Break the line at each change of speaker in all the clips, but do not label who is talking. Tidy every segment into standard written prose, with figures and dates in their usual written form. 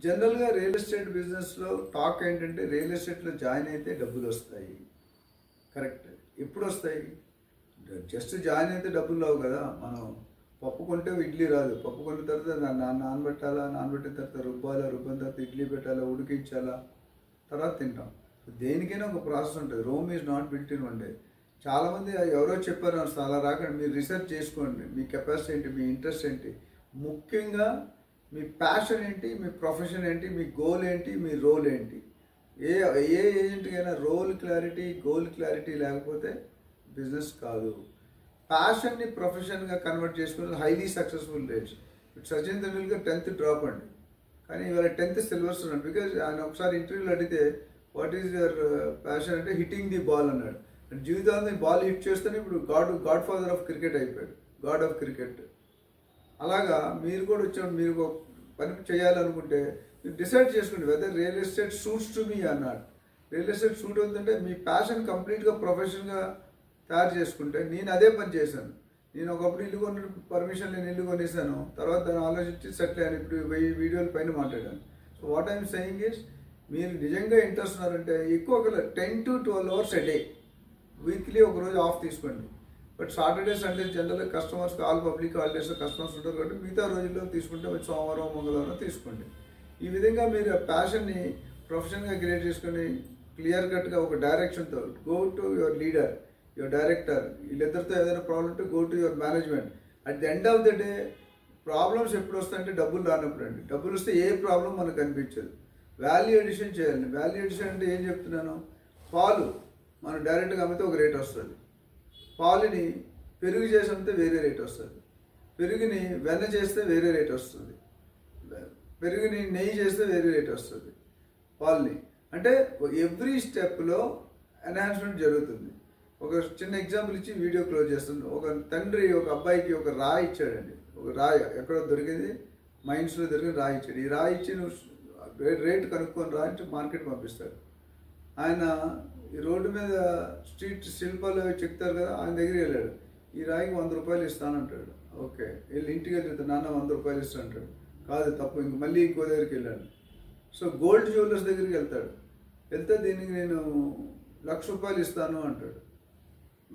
జనరల్గా real estate బిజినెస్లో talk ఏంటంటే రియల్ ఎస్టేట్లో జాయిన్ అయితే డబ్బులు వస్తాయి. కరెక్ట్. ఎప్పుడు వస్తాయి? జస్ట్ జాయిన్ అయితే డబ్బులు రావు కదా. మనం పప్పు కొంటే ఇడ్లీ రాదు. పప్పు కొన్న తర్వాత నానబెట్టాలా, నానబెట్టిన తర్వాత రుబ్బాలా, రుబ్బిన తర్వాత ఇడ్లీ పెట్టాలా, ఉడికించాలా, తర్వాత తింటాం. దేనికైనా ఒక ప్రాసెస్ ఉంటుంది. Rome is not built in one day. చాలామంది ఎవరో చెప్పారు అలా రాకండి, మీరు రీసెర్చ్ చేసుకోండి. మీ కెపాసిటీ ఏంటి, మీ ఇంట్రెస్ట్ ఏంటి, ముఖ్యంగా మీ ప్యాషన్ ఏంటి, మీ ప్రొఫెషన్ ఏంటి, మీ గోల్ ఏంటి, మీ రోల్ ఏంటి. ఏ ఏ ఏజెంట్కైనా రోల్ క్లారిటీ, గోల్ క్లారిటీ లేకపోతే బిజినెస్ కాదు. ప్యాషన్ని ప్రొఫెషన్గా కన్వర్ట్ చేసుకుని highly successful rates. Sachin Tendulkar 10th drop అండి, కానీ ఇవాళ 10th సిల్వర్ స్టూడెంట్. బికాజ్ ఆయన ఒకసారి ఇంటర్వ్యూలో అడిగితే వాట్ ఈజ్ యువర్ ప్యాషన్ అంటే హిట్టింగ్ ది బాల్ అన్నాడు. జీవితాన్ని బాల్ హిట్ చేస్తేనే ఇప్పుడు గాడ్ ఫాదర్ ఆఫ్ క్రికెట్ అయిపోయాడు, గాడ్ ఆఫ్ క్రికెట్. అలాగా మీరు కూడా వచ్చాడు, మీరు ఒక పని చేయాలనుకుంటే మీరు డిసైడ్ చేసుకోండి whether real estate suits to me అన్నాడు. రియల్ ఎస్టేట్ సూట్ అవుతుందంటే మీ ప్యాషన్ కంప్లీట్గా ప్రొఫెషన్గా తయారు చేసుకుంటే, నేను అదే పని చేశాను. నేను ఒకప్పుడు ఇల్లు కొన్న పర్మిషన్ నేను ఇల్లు కొనేసాను, తర్వాత దాన్ని ఆలోచించి సెటిల్ అయ్యాను. ఇప్పుడు 1000 వీడియోల పైన మాట్లాడాను. So what I'm saying is, మీరు నిజంగా ఇంట్రెస్ట్ ఉన్నారంటే ఎక్కువ ఒక 10 to 12 hours a day, weekly ఒకరోజు ఆఫ్ తీసుకోండి. బట్ సాటర్డే సండే జనరల్గా customers all public holidays customers ఉంటారు కాబట్టి మిగతా రోజుల్లో తీసుకుంటే సోమవారం మంగళవారం తీసుకోండి. ఈ విధంగా మీరు ఆ ప్యాషన్ని ప్రొఫెషన్గా క్రియేట్ చేసుకొని క్లియర్ కట్గా ఒక డైరెక్షన్తో go to your leader, your director. వీళ్ళిద్దరితో ఏదైనా ప్రాబ్లం ఉంటే go to your management. At the end of the day problems ఎప్పుడు వస్తాయంటే డబ్బులు రానప్పుడు అండి. డబ్బులు వస్తే ఏ ప్రాబ్లం మనకు కనిపించదు. వాల్యూ ఎడిషన్ చేయాలి. వాల్యూ ఎడిషన్ అంటే ఏం చెప్తున్నాను, పాలు మనం డైరెక్ట్గా అమ్మితే ఒక రేట్ వస్తుంది, పాలుని పెరుగు చేసి అమ్మితే వేరే రేట్ వస్తుంది, పెరుగుని వెన్న చేస్తే వేరే రేట్ వస్తుంది, పెరుగుని నెయ్యి చేస్తే వేరే రేట్ వస్తుంది, పాలని. అంటే ఎవ్రీ స్టెప్లో ఎన్హాన్స్మెంట్ జరుగుతుంది. ఒక చిన్న ఎగ్జాంపుల్ ఇచ్చి వీడియో క్లోజ్ చేస్తుంది. ఒక తండ్రి ఒక అబ్బాయికి ఒక రాయి ఇచ్చాడండి. ఒక రాయి ఎక్కడో దొరికింది, మైన్స్లో దొరికిన రాయి ఇచ్చాడు. ఈ రాయి ఇచ్చి నువ్వు రేట్ కనుక్కొని రా అంటే మార్కెట్ పంపిస్తాడు. ఆయన ఈ రోడ్డు మీద స్ట్రీట్ శిల్పాలు చెప్తారు కదా, ఆయన దగ్గరికి వెళ్ళాడు. ఈ రాయికి 100 రూపాయలు ఇస్తానంటాడు. ఓకే, వెళ్ళి ఇంటికి వెళ్తే నాన్న 100 రూపాయలు ఇస్తా అంటాడు. కాదు తప్పు, మళ్ళీ ఇంకో దగ్గరికి వెళ్ళాడు. సో గోల్డ్ జ్యువెలర్స్ దగ్గరికి వెళ్తాడు. వెళ్తే దీనికి నేను 1,00,000 రూపాయలు ఇస్తాను అంటాడు.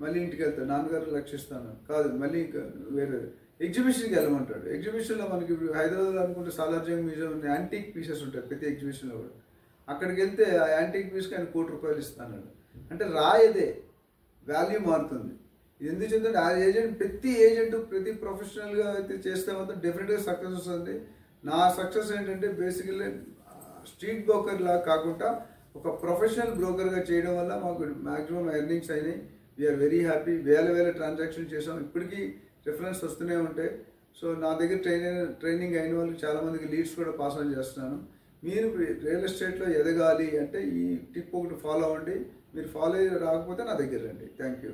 మళ్ళీ ఇంటికి వెళ్తాడు, నాన్నగారు 1,00,000 ఇస్తాను. కాదు, మళ్ళీ వేరే ఎగ్జిబిషన్కి వెళ్ళమంటాడు. ఎగ్జిబిషన్లో మనకి హైదరాబాద్లో అనుకుంటే సాలార్జంగ్ మ్యూజియం యాంటీక్ పీసెస్ ఉంటాయి ప్రతి ఎగ్జిబిషన్లో కూడా. అక్కడికి వెళ్తే ఆ యాంటీక్ పీస్కి ఆయన 1,00,00,000 రూపాయలు ఇస్తాను. అంటే రాయదే వాల్యూ మారుతుంది. ఇది ఎందుకు చెప్తుంటే ఆ ఏజెంట్, ప్రతి ఏజెంట్ ప్రతి ప్రొఫెషనల్గా అయితే చేస్తే మాత్రం డెఫినెట్గా సక్సెస్ వస్తుంది. నా సక్సెస్ ఏంటంటే బేసికల్లీ స్ట్రీట్ బ్రోకర్లా కాకుండా ఒక ప్రొఫెషనల్ బ్రోకర్గా చేయడం వల్ల మాకు మ్యాక్సిమం ఎర్నింగ్స్ అయినాయి. We are very happy. వేల ట్రాన్సాక్షన్ చేసాం, ఇప్పటికీ రిఫరెన్స్ వస్తూనే ఉంటాయి. సో నా దగ్గర ట్రైనింగ్ అయిన వాళ్ళకి చాలామందికి లీడ్స్ కూడా పాస్ ఆన్ చేస్తున్నాను. మీరు రియల్ ఎస్టేట్లో ఎదగాలి అంటే ఈ టిప్ ఒకటి ఫాలో అవ్వండి. మీరు ఫాలో అయ్యి రాకపోతే నా దగ్గర రండి. Thank you.